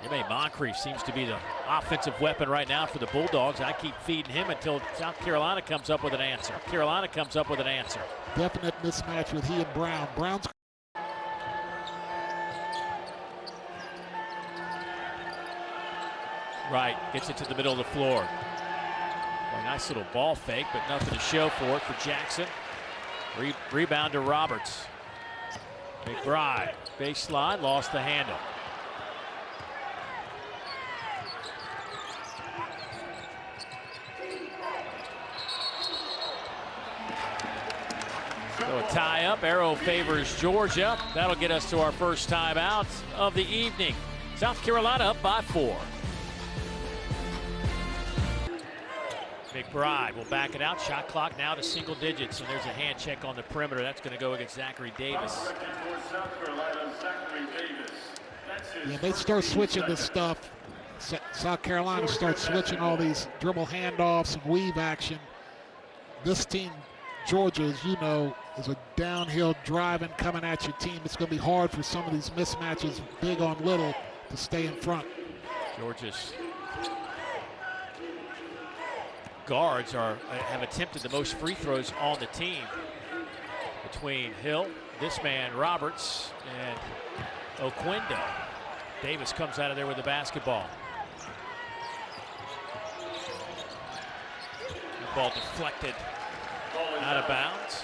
Aimee Moncrief seems to be the offensive weapon right now for the Bulldogs. I keep feeding him until South Carolina comes up with an answer. Definite mismatch with he and Brown. Brown's right, gets it to the middle of the floor. Well, nice little ball fake, but nothing to show for it for Jackson. Rebound to Roberts. McBride, baseline, lost the handle. So a tie up, arrow favors Georgia. That'll get us to our first timeout of the evening. South Carolina up by 4. McBride will back it out. Shot clock now to single digits, and there's a hand check on the perimeter. That's going to go against Zachary Davis. Yeah, they start switching this stuff. South Carolina starts switching all these dribble handoffs and weave action. This team, Georgia, as you know, is a downhill driving, coming at your team. It's going to be hard for some of these mismatches, big on little, to stay in front. Georgia's guards have attempted the most free throws on the team between Hill, this man Roberts, and Oquendo. Davis comes out of there with the basketball. The ball deflected out of bounds.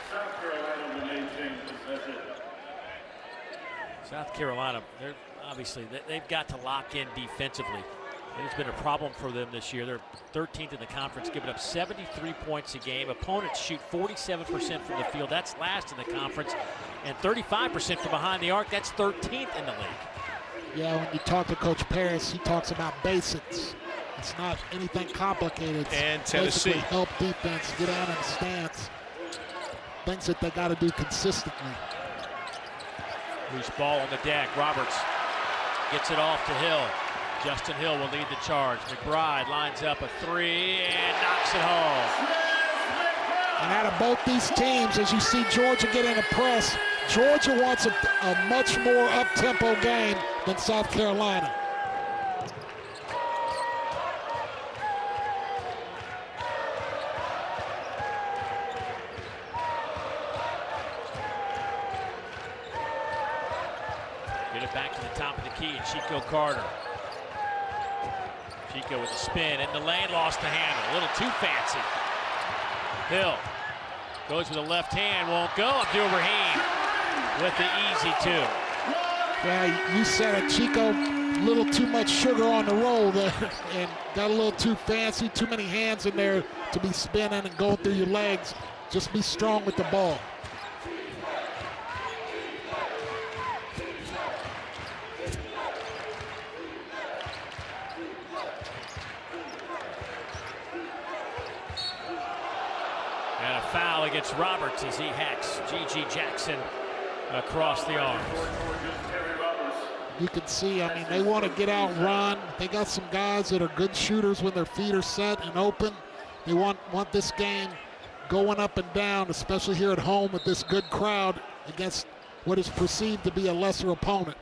South Carolina, they've got to lock in defensively. It has been a problem for them this year. They're 13th in the conference, giving up 73 points a game. Opponents shoot 47% from the field. That's last in the conference. And 35% from behind the arc. That's 13th in the league. Yeah, when you talk to Coach Paris, he talks about basics. It's not anything complicated. It's and Tennessee. Help defense, get out in the stance. Things that they got to do consistently. Loose ball on the deck. Roberts gets it off to Hill. Justin Hill will lead the charge. McBride lines up a 3 and knocks it home. And out of both these teams, as you see Georgia get in a press, Georgia wants a much more up-tempo game than South Carolina. Get it back to the top of the key, and Chico Carter. Chico with a spin in the lane, lost the handle. A little too fancy. Hill goes with the left hand, won't go. Abdul-Rahim with the easy 2. Yeah, you said it, Chico, a little too much sugar on the roll there and got a little too fancy, too many hands in there to be spinning and going through your legs. Just be strong with the ball. And a foul against Roberts as he hacks G.G. Jackson across the arms. You can see, I mean, they want to get out, run. They got some guys that are good shooters when their feet are set and open. They want this game going up and down, especially here at home with this good crowd against what is perceived to be a lesser opponent.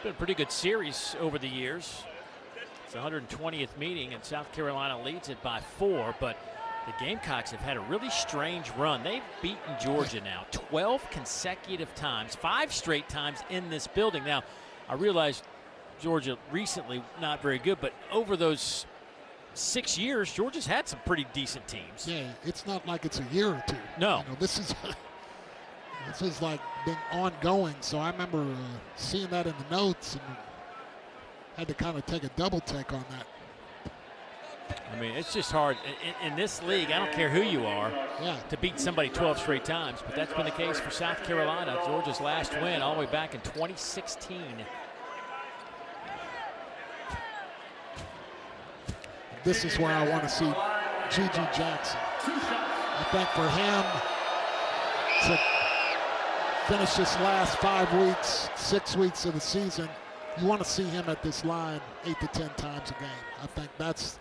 Been a pretty good series over the years. It's the 120th meeting, and South Carolina leads it by 4, but the Gamecocks have had a really strange run. They've beaten Georgia now 12 consecutive times, 5 straight times in this building. Now, I realize Georgia recently not very good, but over those 6 years, Georgia's had some pretty decent teams. Yeah, it's not like it's a year or two. No. You know, this is like been ongoing, so I remember seeing that in the notes and had to kind of take a double take on that. I mean, it's just hard. In this league, I don't care who you are, to beat somebody 12 straight times, but that's been the case for South Carolina. Georgia's last win all the way back in 2016. This is where I want to see G.G. Jackson. I think for him to finish this last 5 weeks, 6 weeks of the season, you want to see him at this line 8 to 10 times a game. I think that's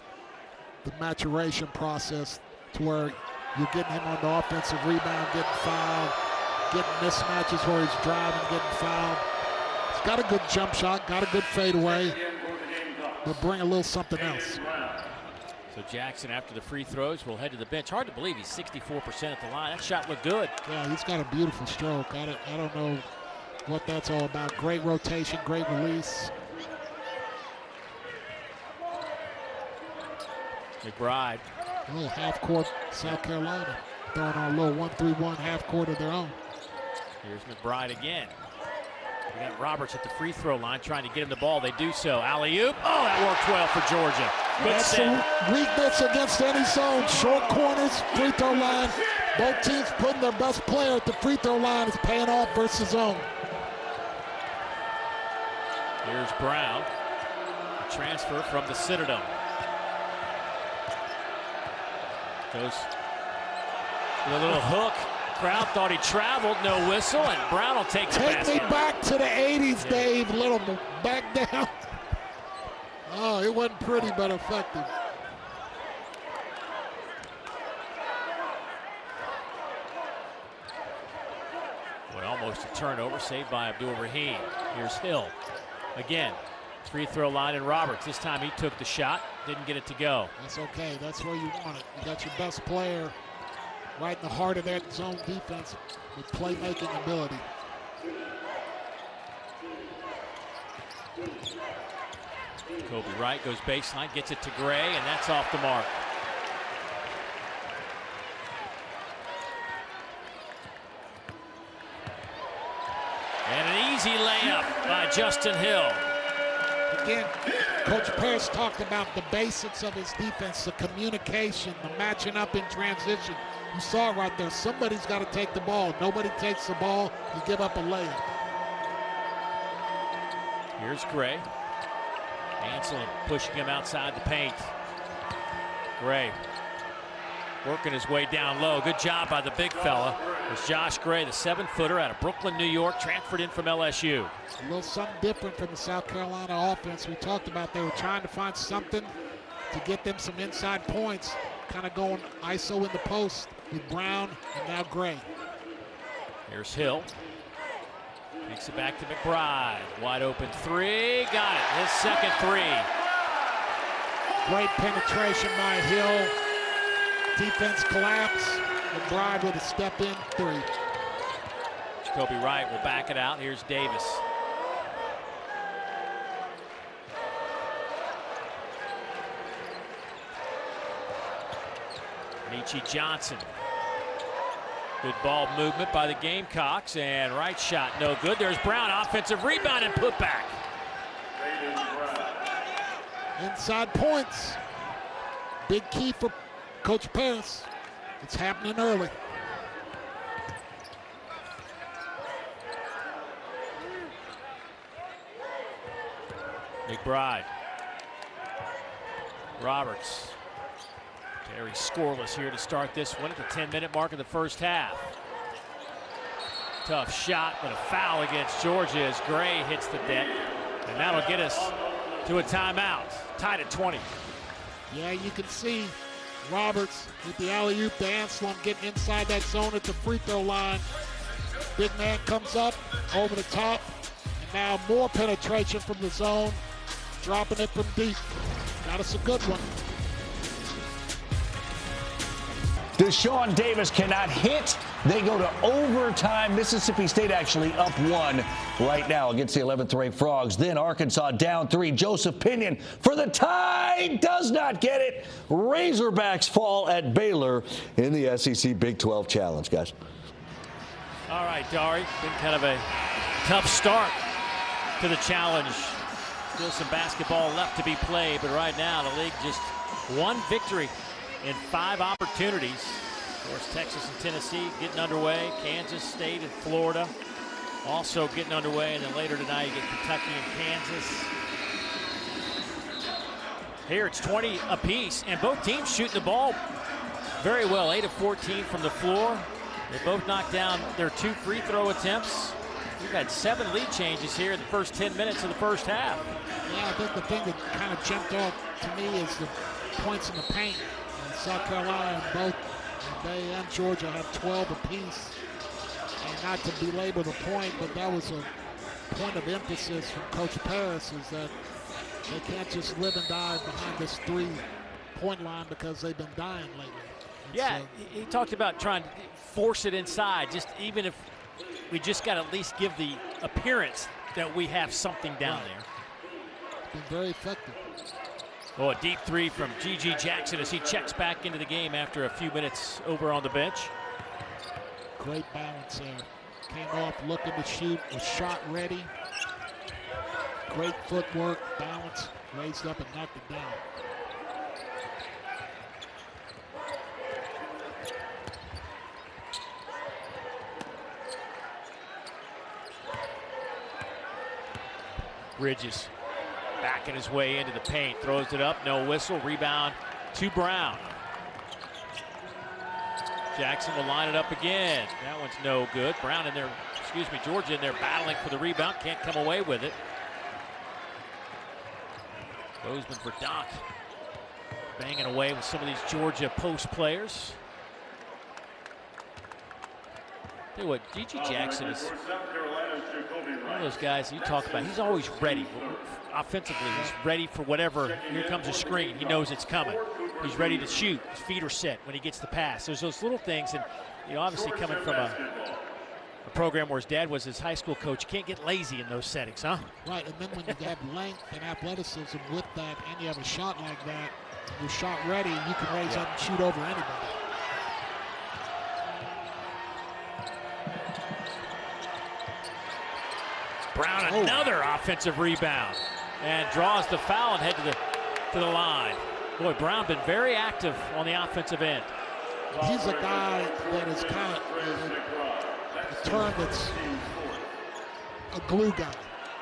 the maturation process to where you're getting him on the offensive rebound, getting fouled, getting mismatches where he's driving, getting fouled. He's got a good jump shot, got a good fadeaway, but bring a little something else. So Jackson, after the free throws, will head to the bench. Hard to believe he's 64% at the line. That shot looked good. Yeah, he's got a beautiful stroke. I don't know what that's all about. Great rotation, great release. McBride. A little half court, South Carolina. Throwing on a little 1-3-1 half court of their own. Here's McBride again. We got Roberts at the free throw line trying to get him the ball. They do so. Alley-oop. Oh, that worked well for Georgia. Good set. Weakness against any zone. Short corners, free throw line. Both teams putting their best player at the free throw line is paying off versus zone. Here's Brown. A transfer from the Citadel. Goes with a little hook. Crowd thought he traveled, no whistle, and Brown will take the basket. Take me back to the 80s, Dave. A little back down. Oh, it wasn't pretty, but effective. Well, almost a turnover, saved by Abdul-Rahim. Here's Hill. Again, free throw line and Roberts. This time he took the shot, didn't get it to go. That's okay, that's where you want it. You got your best player right in the heart of that zone defense with playmaking ability. Kobe Wright goes baseline, gets it to Gray, and that's off the mark. And an easy layup by Justin Hill. Again, Coach Parrish talked about the basics of his defense, the communication, the matching up in transition. You saw it right there. Somebody's got to take the ball. Nobody takes the ball. You give up a layup. Here's Gray. Anselin pushing him outside the paint. Gray working his way down low. Good job by the big fella. It's Josh Gray, the 7-footer out of Brooklyn, New York, transferred in from LSU. A little something different from the South Carolina offense. We talked about they were trying to find something to get them some inside points, kind of going ISO in the post with Brown and now Gray. Here's Hill. Takes it back to McBride. Wide open three. Got it. His second three. Great penetration by Hill. Defense collapse. McBride with a step-in three. Kobe Wright will back it out. Here's Davis. Michi Johnson. Good ball movement by the Gamecocks, and right shot no good. There's Brown, offensive rebound and put back. Inside points. Big key for Coach Parrish. It's happening early. McBride. Roberts. Terry scoreless here to start this one at the 10-minute mark of the first half. Tough shot, but a foul against Georgia as Gray hits the deck. And that'll get us to a timeout. Tied at 20. Yeah, you can see Roberts with the alley-oop to Anselin getting inside that zone at the free throw line. Big man comes up over the top, and now more penetration from the zone, dropping it from deep. Got us a good one. Deshaun Davis cannot hit. They go to overtime. Mississippi State actually up one right now against the 11th-ranked Frogs. Then Arkansas down 3. Joseph Pinion for the tie. Does not get it. Razorbacks fall at Baylor in the SEC Big 12 Challenge, guys. All right, Dari. Been kind of a tough start to the challenge. Still some basketball left to be played, but right now the league just one victory in 5 opportunities. Of course, Texas and Tennessee getting underway. Kansas State and Florida also getting underway. And then later tonight, you get Kentucky and Kansas. Here it's 20 apiece, and both teams shooting the ball very well. 8 of 14 from the floor. They both knocked down their 2 free throw attempts. We've had 7 lead changes here in the first 10 minutes of the first half. Yeah, I think the thing that kind of jumped off to me is the points in the paint. South Carolina and both they and Georgia have 12 apiece. And not to belabor the point, but that was a point of emphasis from Coach Paris, is that they can't just live and die behind this 3-point line because they've been dying lately. And yeah, so, he talked about trying to force it inside, just even if we just got to at least give the appearance that we have something down there. It's been very effective. Oh, a deep three from G.G. Jackson as he checks back into the game after a few minutes over on the bench. Great balance there. Came off looking to shoot, was shot ready. Great footwork, balance, raised up and knocked it down. Bridges backing his way into the paint, throws it up, no whistle, rebound to Brown. Jackson will line it up again. That one's no good. Brown in there, Georgia in there battling for the rebound, can't come away with it. Bozeman for Doc, banging away with some of these Georgia post players. Tell you what, G.G. Jackson is one of those guys you talk about. He's always ready. Offensively, he's ready for whatever. Here comes a screen. He knows it's coming. He's ready to shoot. His feet are set when he gets the pass. There's those little things, and obviously coming from a program where his dad was his high school coach, you can't get lazy in those settings, huh? Right, and then when you have length and athleticism with that, and you have a shot like that, you're shot ready, you can raise up and shoot over anybody. Brown, another offensive rebound, and draws the foul and head to the line. Boy, Brown been very active on the offensive end. He's a guy that is kind of a term that's a glue guy,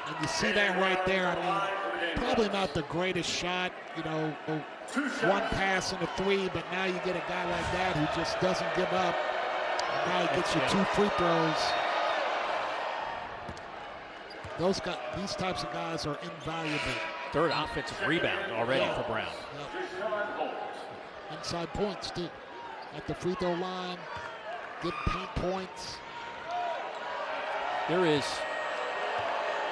and you see that right there. I mean, probably not the greatest shot, one pass and a 3, but now you get a guy like that who just doesn't give up. And now he gets you 2 free throws. These types of guys are invaluable. Third offensive rebound already for Brown. Yep. Inside points, too. At the free throw line, good paint points. There is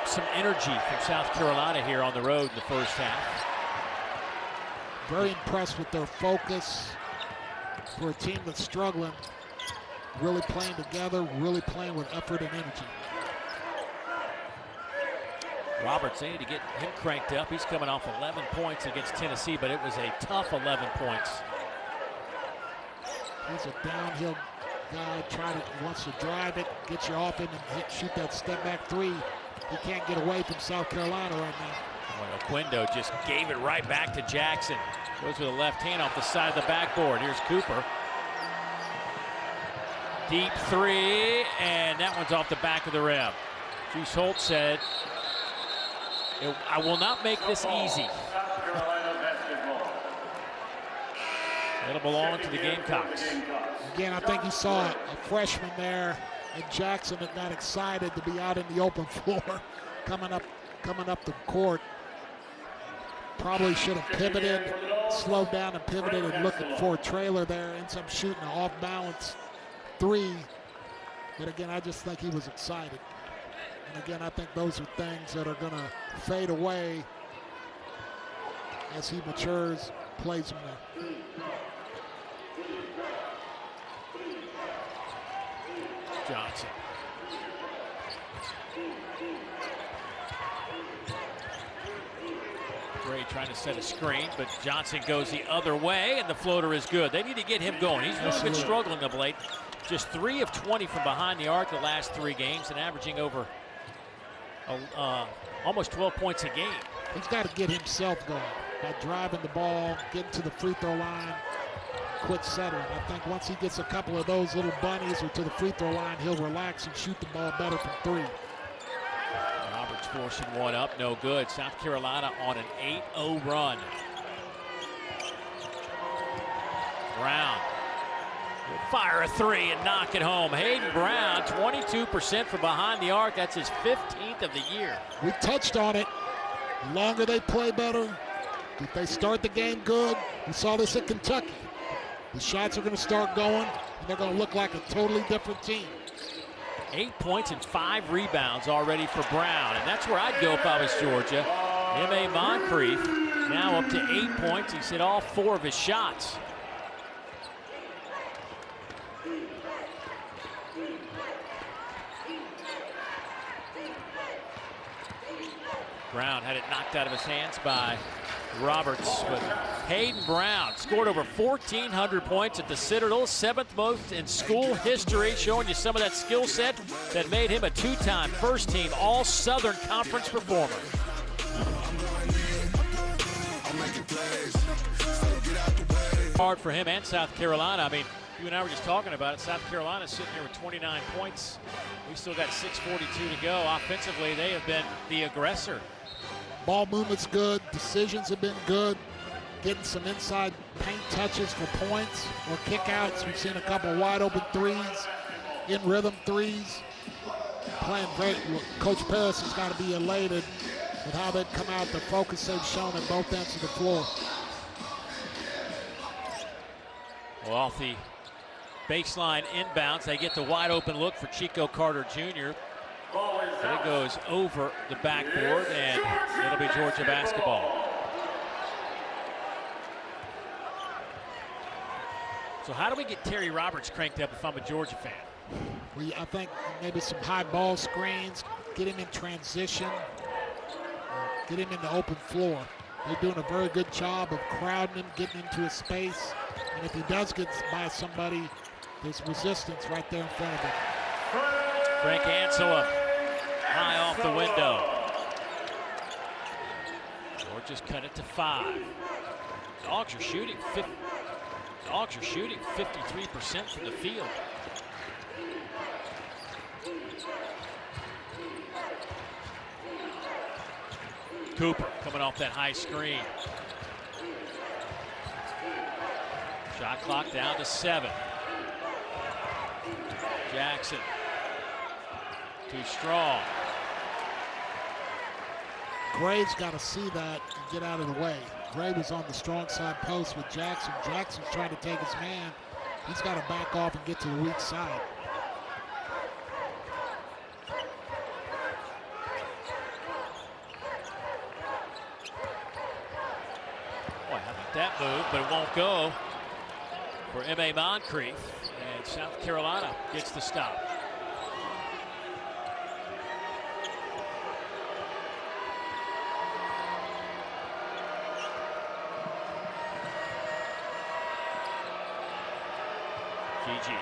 some energy from South Carolina here on the road in the first half. Very impressed with their focus for a team that's struggling. Really playing together, really playing with effort and energy. Roberts, they need to get him cranked up. He's coming off 11 points against Tennessee, but it was a tough 11 points. He's a downhill guy, wants to drive it, get you off him, and shoot that step back 3. He can't get away from South Carolina right now. Well, Oquendo just gave it right back to Jackson. Goes with a left hand off the side of the backboard. Here's Cooper. Deep 3, and that one's off the back of the rim. Juice Holt said, I will not make this easy. It'll belong to the Gamecocks. Again, I think you saw a freshman there in Jackson that got excited to be out in the open floor, coming up the court. Probably should have pivoted, slowed down and pivoted and looking for a trailer there. Ends up shooting an off-balance 3. But again, I just think he was excited. And again, I think those are things that are going to fade away as he matures, plays more. Johnson. Gray trying to set a screen, but Johnson goes the other way, and the floater is good. They need to get him going. He's really been struggling of late. Just 3 of 20 from behind the arc the last 3 games and averaging over almost 12 points a game. He's got to get himself going by driving the ball, getting to the free throw line, quit settling. I think once he gets a couple of those little bunnies or to the free throw line, he'll relax and shoot the ball better from 3. Roberts forcing one up, no good. South Carolina on an 8-0 run. Brown will fire a 3 and knock it home. Hayden Brown, 22% from behind the arc. That's his 15th of the year. We touched on it. The longer they play better, if they start the game good, we saw this at Kentucky. The shots are going to start going, and they're going to look like a totally different team. 8 points and 5 rebounds already for Brown, and that's where I'd go if I was Georgia. M.A. Moncrief now up to 8 points. He's hit all 4 of his shots. Brown had it knocked out of his hands by Roberts, but Hayden Brown scored over 1,400 points at the Citadel, 7th most in school history, showing you some of that skill set that made him a 2-time first-team All-Southern Conference performer. Hard for him and South Carolina. I mean, you and I were just talking about it. South Carolina sitting here with 29 points. We still got 6:42 to go. Offensively, they have been the aggressor. Ball movement's good. Decisions have been good. Getting some inside paint touches for points or kickouts. We've seen a couple wide open threes, in rhythm threes. Playing great. Coach Paris has got to be elated with how they've come out, the focus they've shown at both ends of the floor. Well, off the baseline inbounds, they get the wide open look for Chico Carter Jr. But it goes over the backboard, and it'll be Georgia basketball. So how do we get Terry Roberts cranked up if I'm a Georgia fan? I think maybe some high ball screens, get him in transition, get him in the open floor. They're doing a very good job of crowding him, getting into his space. And if he does get by somebody, there's resistance right there in front of him. Frank Anselem high off the window. Georgia's cut it to 5. Dogs are shooting 53% from the field. Cooper coming off that high screen. Shot clock down to 7. Jackson too strong. Gray's got to see that and get out of the way. Gray was on the strong side post with Jackson. Jackson's trying to take his man. He's got to back off and get to the weak side. Boy, how about that move, but it won't go for M.A. Moncrief, and South Carolina gets the stop. GG,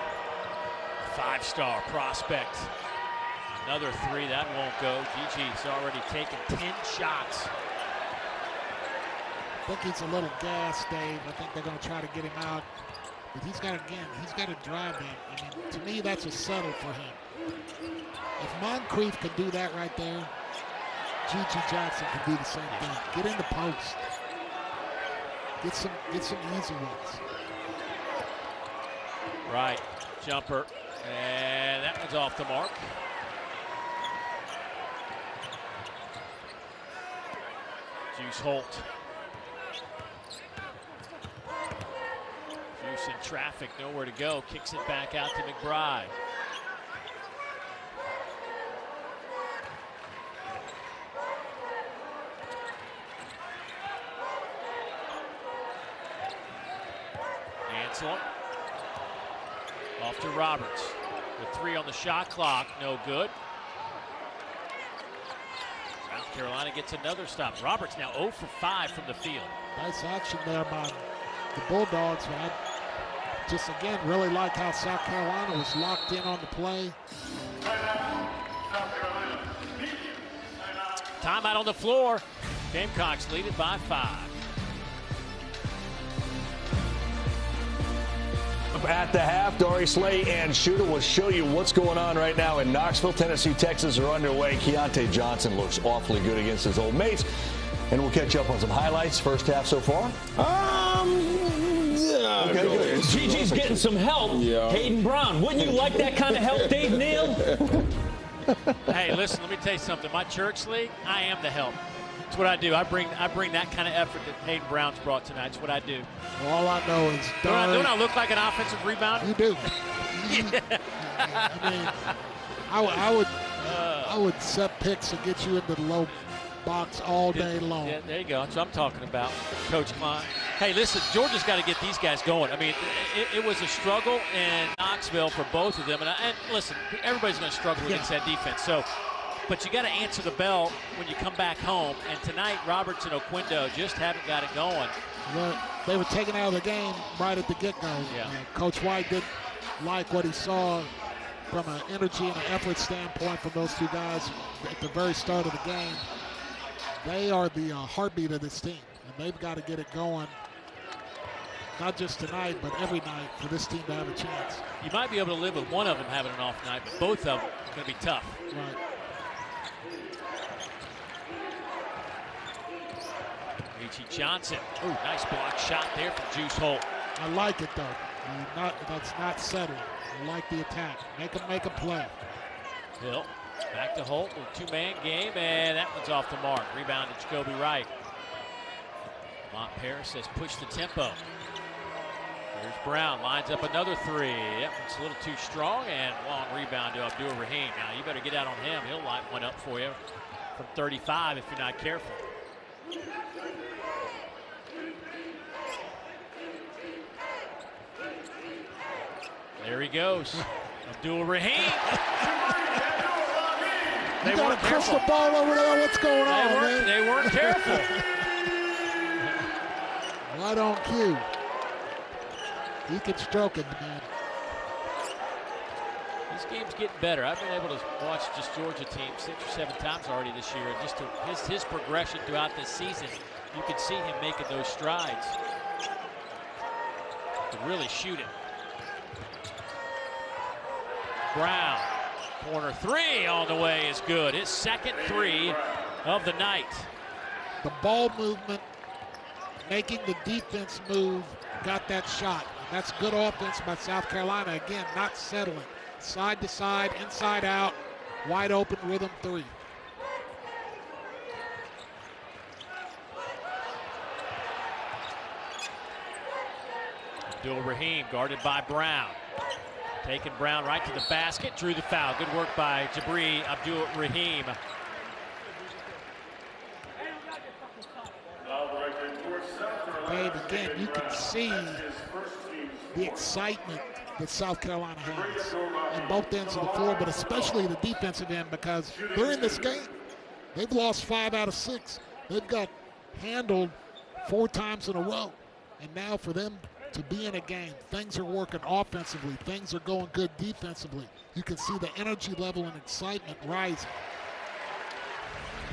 5-star prospect. Another 3, that won't go. GG's already taken 10 shots. I think he's a little gassed, Dave. I think they're going to try to get him out. But he's got to drive that. I mean, to me, that's a settle for him. If Moncrief can do that right there, G.G. Jackson can do the same thing. Get in the post. Get some easy ones. Right, jumper, and that one's off the mark. Juice Holt. Juice in traffic, nowhere to go. Kicks it back out to McBride. Anselem. Off to Roberts. The 3 on the shot clock, no good. South Carolina gets another stop. Roberts now 0 for 5 from the field. Nice action there by the Bulldogs. But I just, again, really like how South Carolina was locked in on the play. Timeout on the floor. Gamecocks lead it by 5. At the half, Dari Slay and Shooter will show you what's going on right now in Knoxville. Tennessee, Texas are underway. Keontae Johnson looks awfully good against his old mates. And we'll catch up on some highlights. First half so far. Yeah. Okay, good. GG's getting some help. Yeah. Hayden Brown. Wouldn't you like that kind of help, Dave Neal? Hey, listen, let me tell you something. My church league, I am the help. That's what I do. I bring that kind of effort that Hayden Brown's brought tonight. That's what I do. Well, all I know is Don't I look like an offensive rebounder? You do. I mean, I would set picks and get you into the low box all day long. Yeah, there you go. That's what I'm talking about, Coach Klein. Hey, listen, Georgia's got to get these guys going. I mean, it was a struggle in Knoxville for both of them. And listen, everybody's going to struggle against that defense. So, but you got to answer the bell when you come back home. And tonight, Roberts and Oquendo just haven't got it going. Well, they were taken out of the game right at the get-go. Yeah. Coach White didn't like what he saw from an energy and an effort standpoint from those two guys at the very start of the game. They are the heartbeat of this team, and they've got to get it going, not just tonight, but every night for this team to have a chance. You might be able to live with one of them having an off night, but both of them are going to be tough. Right. Richie Johnson. Ooh, nice block shot there from Juice Holt. I like it, though. That's not settling. I like the attack. Make a play. Hill back to Holt with a two-man game, and that one's off the mark. Rebound to Jacoby Wright. Lamont Paris has pushed the tempo. Here's Brown, lines up another three. That one's a little too strong, and long rebound to Abdul Rahim. Now you better get out on him. He'll light one up for you from 35 if you're not careful. There he goes. Abdul Rahim. They got a crystal ball over there. What's going on, man? They weren't careful. Right on cue. He can stroke it, man. This game's getting better. I've been able to watch just Georgia team 6 or 7 times already this year. And just his progression throughout this season, you can see him making those strides to really shoot it. Brown, corner three on the way is good. His second three of the night. The ball movement, making the defense move, got that shot. And that's good offense by South Carolina. Again, not settling. Side to side, inside out, wide open rhythm three. Abdul Rahim guarded by Brown. Taking Brown right to the basket, drew the foul. Good work by Jabri Abdul Rahim. Babe, again, you can see the excitement that South Carolina has on both ends of the floor, but especially the defensive end, because during this game, they've lost 5 out of 6. They've got handled 4 times in a row. And now for them to be in a game, things are working offensively, things are going good defensively. You can see the energy level and excitement rising.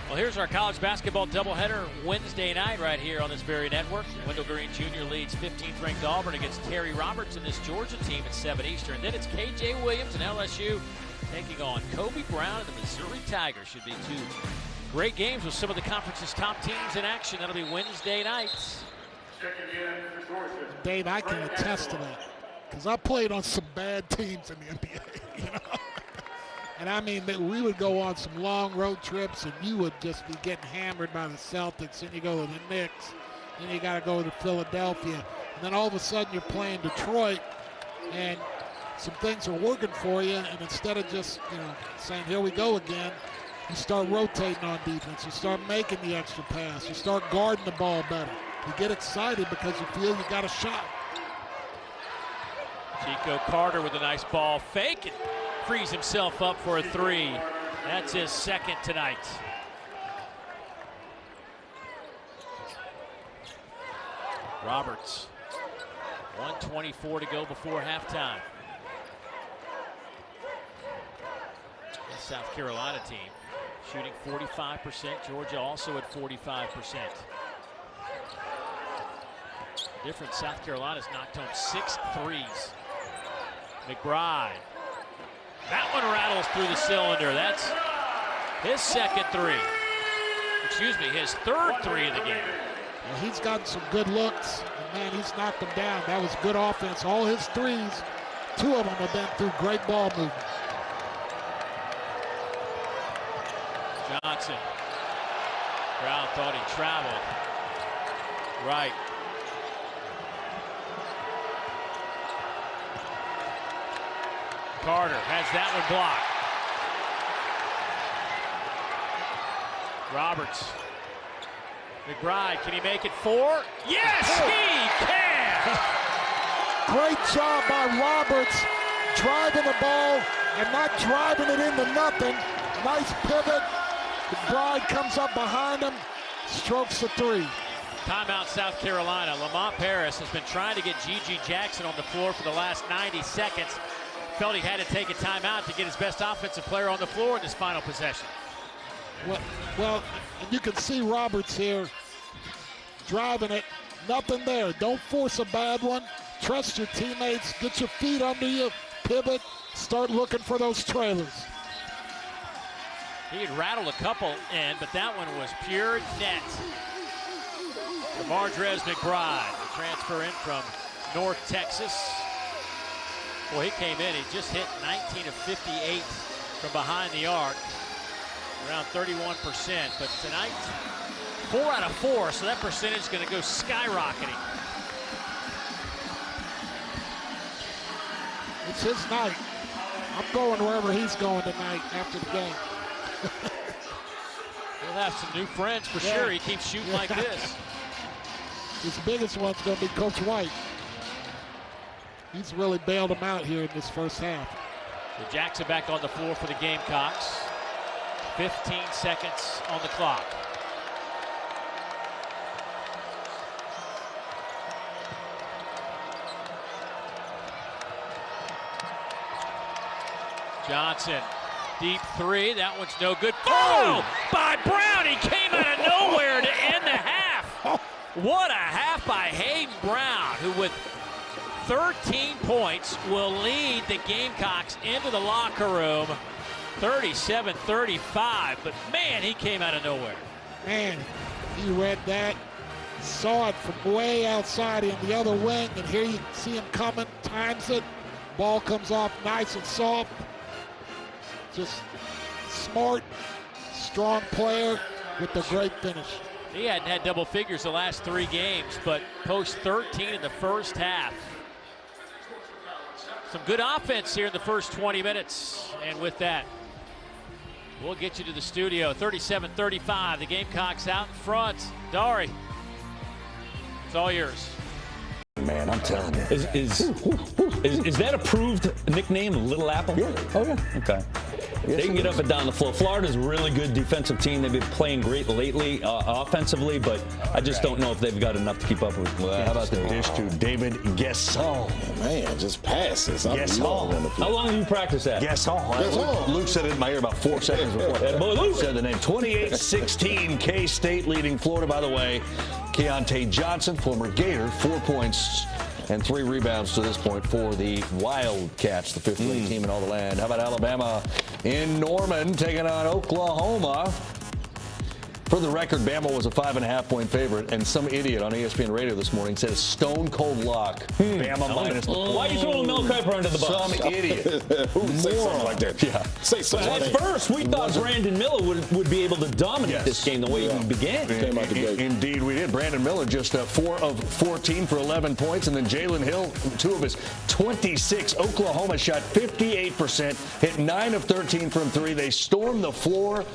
Well, here's our college basketball doubleheader Wednesday night right here on this very network. Wendell Green Jr. leads 15th ranked Auburn against Terry Roberts and this Georgia team at 7 Eastern. Then it's KJ Williams and LSU taking on Kobe Brown and the Missouri Tigers. Should be 2 great games with some of the conference's top teams in action. That'll be Wednesday nights. Dave, I can attest to that because I played on some bad teams in the NBA, you know? And I mean, we would go on some long road trips and you would just be getting hammered by the Celtics, and you go to the Knicks, then you got to go to Philadelphia, and then all of a sudden you're playing Detroit and some things are working for you, and instead of just, saying, here we go again, you start rotating on defense, you start making the extra pass, you start guarding the ball better. You get excited because you feel you got a shot. Chico Carter with a nice ball fake and frees himself up for a 3. That's his second tonight. Roberts, 1:24 to go before halftime. The South Carolina team shooting 45%. Georgia also at 45%. Different, South Carolina's knocked home 6 threes. McBride. That one rattles through the cylinder. That's his second 3. Excuse me, his third 3 of the game. Well, he's gotten some good looks, and man, he's knocked them down. That was good offense. All his 3s, 2 of them have been through great ball movement. Johnson. Brown thought he traveled. Right. Carter has that one blocked. Roberts. McBride, can he make it 4? Yes, he can! Great job by Roberts, driving the ball and not driving it into nothing. Nice pivot. McBride comes up behind him, strokes the 3. Timeout, South Carolina. Lamont Paris has been trying to get G.G. Jackson on the floor for the last 90 seconds. Felt he had to take a timeout to get his best offensive player on the floor in this final possession. Well, and you can see Roberts here driving it. Nothing there. Don't force a bad one. Trust your teammates. Get your feet under you. Pivot. Start looking for those trailers. He had rattled a couple in, but that one was pure net. DeMardrez McBride, the transfer in from North Texas. Boy, he came in. He just hit 19 of 58 from behind the arc. Around 31%, but tonight, 4 out of 4, so that percentage is going to go skyrocketing. It's his night. I'm going wherever he's going tonight after the game. He'll have some new friends for sure. He keeps shooting like this. His biggest one's going to be Coach White. He's really bailed him out here in this first half. So Jackson back on the floor for the Gamecocks. 15 seconds on the clock. Johnson, deep 3. That one's no good. Oh! By Brown. He came out of nowhere to end the half. What a half by Hayden Brown, who with 13 points will lead the Gamecocks into the locker room. 37-35, but man, he came out of nowhere. Man, he read that, saw it from way outside in the other wing, and here you see him coming, times it, ball comes off nice and soft. Just smart, strong player with a great finish. He hadn't had double figures the last 3 games, but post 13 in the first half. Some good offense here in the first 20 minutes, and with that, we'll get you to the studio. 37-35, the Gamecocks out in front. Dari, it's all yours. Man, I'm telling you. Is that approved nickname, Little Apple? Yeah. Oh, yeah. Okay. Yes, They can get up and down the floor. Florida's a really good defensive team. They've been playing great lately offensively, but I just don't know if they've got enough to keep up with. Well, how about the dish to David Gasson? Man, just passes. Gasson. How long have you practiced that? Gasson. Luke said it in my ear about 4 seconds before. That boy Luke said the name. 28-16, K-State leading Florida, by the way. Keontae Johnson, former Gator, 4 points and 3 rebounds to this point for the Wildcats, the 5th-ranked team in all the land. How about Alabama in Norman taking on Oklahoma? For the record, Bama was a 5.5-point favorite, and some idiot on ESPN Radio this morning said a stone-cold lock. Bama minus. Why are you throwing Mel Kiper under the bus? Some idiot. Who would say something like that? Yeah. Say something At like that. first, we thought Brandon Miller would be able to dominate this game the way he began. Came out the gate. Indeed, we did. Brandon Miller just 4 of 14 for 11 points, and then Jalen Hill, 2 of his 26. Oklahoma shot 58%, hit 9 of 13 from 3. They stormed the floor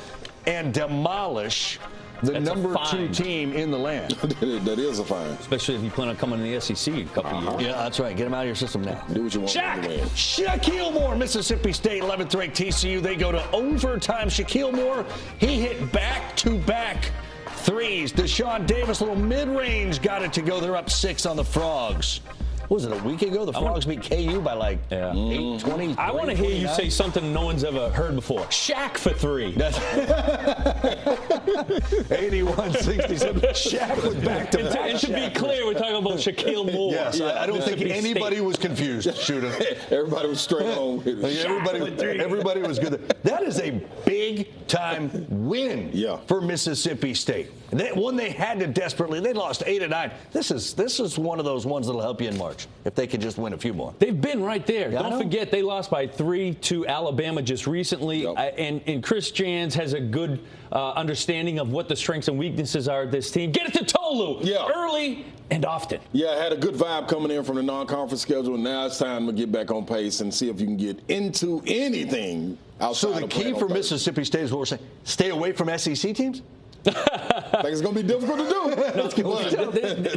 and demolish the number 2 team in the land. That is a fine. Especially if you plan on coming to the SEC in a couple years. Yeah, that's right. Get them out of your system now. Do what you want. Shaquille Moore, Mississippi State, 11th ranked TCU. They go to overtime. Shaquille Moore, he hit back-to-back threes. Deshaun Davis, a little mid-range, got it to go. They're up 6 on the Frogs. What was it, a week ago? The Frogs beat KU by like 8-20. I want to hear you say something no one's ever heard before. Shaq for 3. 81-67. Shaq was back-to-back. And to be clear, we're talking about Shaquille Moore. Yes, I don't think anybody was confused, Shooter. Everybody was straight on with it. Everybody was good. That is a big-time win for Mississippi State. One they had to desperately. They lost 8 of 9. This is one of those ones that'll help you in March if they could just win a few more. They've been right there. Yeah, Don't forget they lost by 3 to Alabama just recently. And Chris Jans has a good understanding of what the strengths and weaknesses are of this team. Get it to Tolu early and often. Yeah, I had a good vibe coming in from the non-conference schedule. Now it's time to get back on pace and see if you can get into anything outside. So the key for Mississippi State is what we're saying. Stay away from SEC teams? I think it's going to be difficult to do.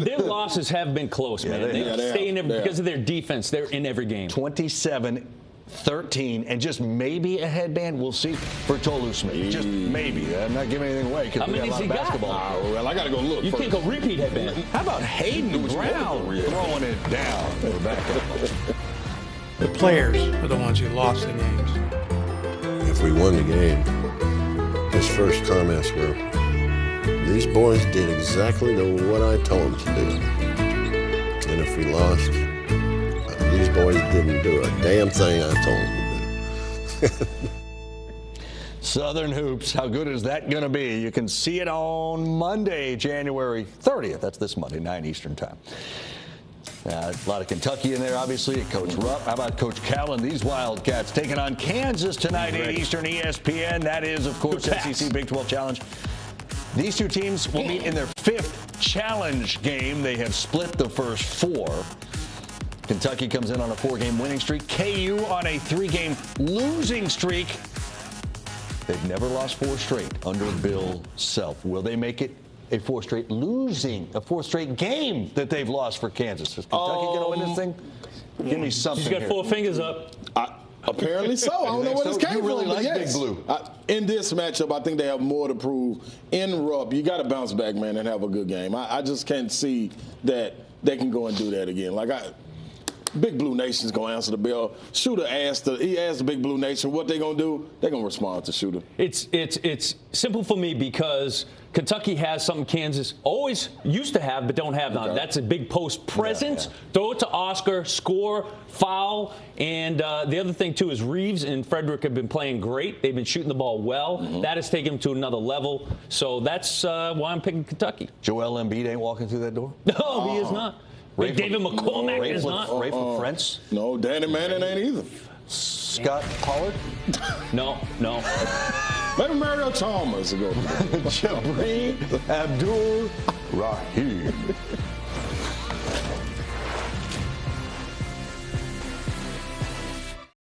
Their losses have been close, man. They stay in there because of their defense. They're in every game. 27-13, and just maybe a headband. We'll see for Tolu Smith. Just maybe. I'm not giving anything away because we got a lot of basketball. Well, I got to go look. You can't go repeat headband. How about Hayden Brown throwing it down? We're back up. The players are the ones who lost the games. If we won the game, his first comments were, "These boys did exactly what I told them to do." And if we lost, these boys didn't do a damn thing I told them to do. Southern Hoops, how good is that going to be? You can see it on Monday, January 30th. That's this Monday, 9 Eastern time. A lot of Kentucky in there, obviously. Coach Rupp. How about Coach Callen? These Wildcats taking on Kansas tonight, 8 Eastern, ESPN. That is, of course, SEC Big 12 Challenge. These two teams will meet in their 5th challenge game. They have split the first 4. Kentucky comes in on a 4-game winning streak. KU on a 3-game losing streak. They've never lost 4 straight under Bill Self. Will they make it a 4th straight game that they've lost for Kansas? Is Kentucky going to win this thing? Give me something. She's got 4 fingers up. Apparently so. I don't know where this came from. You really like Big Blue. In this matchup, I think they have more to prove. In Rupp, you got to bounce back, man, and have a good game. I just can't see that they can go and do that again. Big Blue Nation's going to answer the bell. Shooter asked the Big Blue Nation what they're going to do. They're going to respond to Shooter. It's simple for me because Kentucky has something Kansas always used to have but don't have now. Okay. That's a big post presence. Yeah. Throw it to Oscar, score, foul. And the other thing, too, is Reeves and Frederick have been playing great. They've been shooting the ball well. Mm-hmm. That has taken them to another level. So that's why I'm picking Kentucky. Joel Embiid ain't walking through that door? No, he is not. David McCormack is not. Rayford Frentz? No, Danny Manning ain't either. Scott Pollard? No. Maybe Mario Chalmers will go. Jabri Abdul-Rahim.